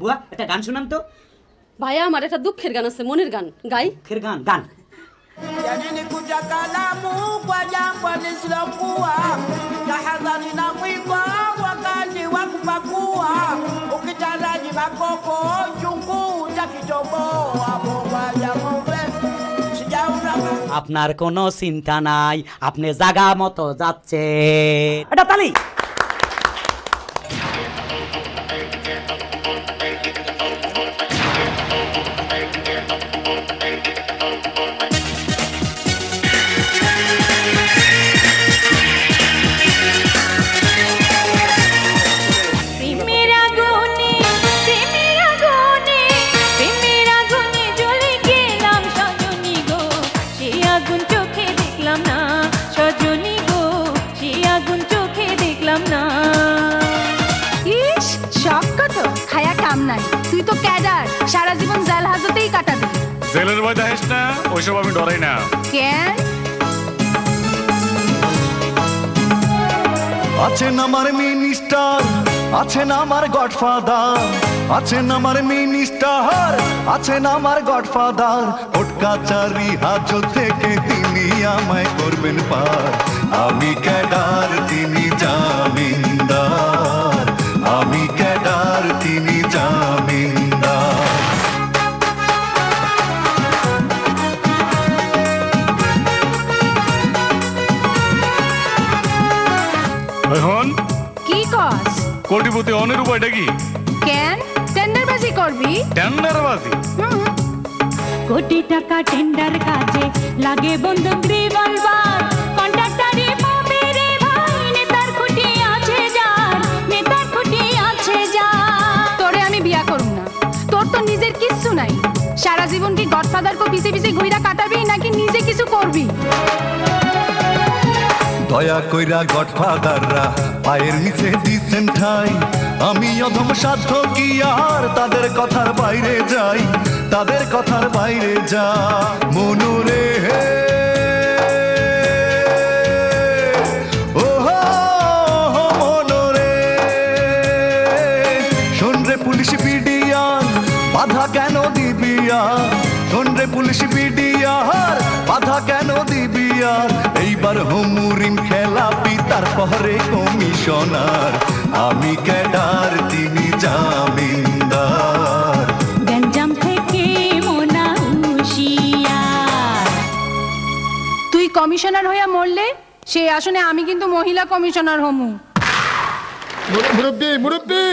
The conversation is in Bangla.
বুয়া একটা গান শোনান তো। ভাইয়া আমার একটা দুঃখের গান আছে, মনের গান গাই। দুঃখের গান? গান। Yalikuja kalamu kwa jambo lisilokuwa, tahadhari na mwiba wakati wa kupakua, ukitaraji makoko chungu utakitoboa. আপনার কোনো চিন্তা নাই, আপনি জায়গা মতো যাচ্ছে। এটা তালি। তুই তো ক্যাডার, সারা জীবন জেল হাজতেই কাটাবি। জেলের ভয় দেখিস না, ওইসব আমি ডরাই না। কেন? আছেন আমার মিনিস্টার, আছেন আমার গডফাদার, আছেন আমার মিনিস্টার, আছেন আমার গডফাদার। কোর্ট কাচারি হাজত থেকে তিনি আমায় করবেন পার। আমি ক্যাডার, তিনি জামিনদার। আমি ক্যাডার, তিনি জামিনদার। এখন কি কস? কোটিপতি অনের উপায়টা কি? কেন টেন্ডারবাজি করবি? টেন্ডারবাজি? কোটি টাকা টেন্ডার কাজে লাগে বন্দুক রিভলভার, কন্ট্রাক্টরে পাবে রে ভাই নেতার খুঁটি আছে যার, নেতার খুঁটি আছে যার। তোরে আমি বিয়া করব না, তোর তো নিজের কিচ্ছু নাই। সারা জীবন কি গডফাদার কো পিছে পিছে ঘুইরা কাটাবি নাকি নিজে কিছু করবি? দয়া কইরা গডফাদাররা পায়ের নিচে দিছেন ঠাই। আমি অধম সাধ্য কি আর তাদের কথার বাইরে যাই, তাদের কথার বাইরে যা। মনুরে হে ও মনুরে, শোন রে পুলিশ বিডিয়ার বাধা কেন দিবি আর? শোন রে পুলিশ বিডিয়ার বাধা কেন দিবি আর? এইবার হোমুরিন খেলাপি তার পরে কমিশনার। আমি ক্যাডার, তিনি জামিনদার। গঞ্জাম থেকে মোনা হুঁশিয়ার। তুই কমিশনার হইয়া মরলে সেই আসনে আমি কিন্তু মহিলা কমিশনার হমু। মুরব্বি মুরব্বি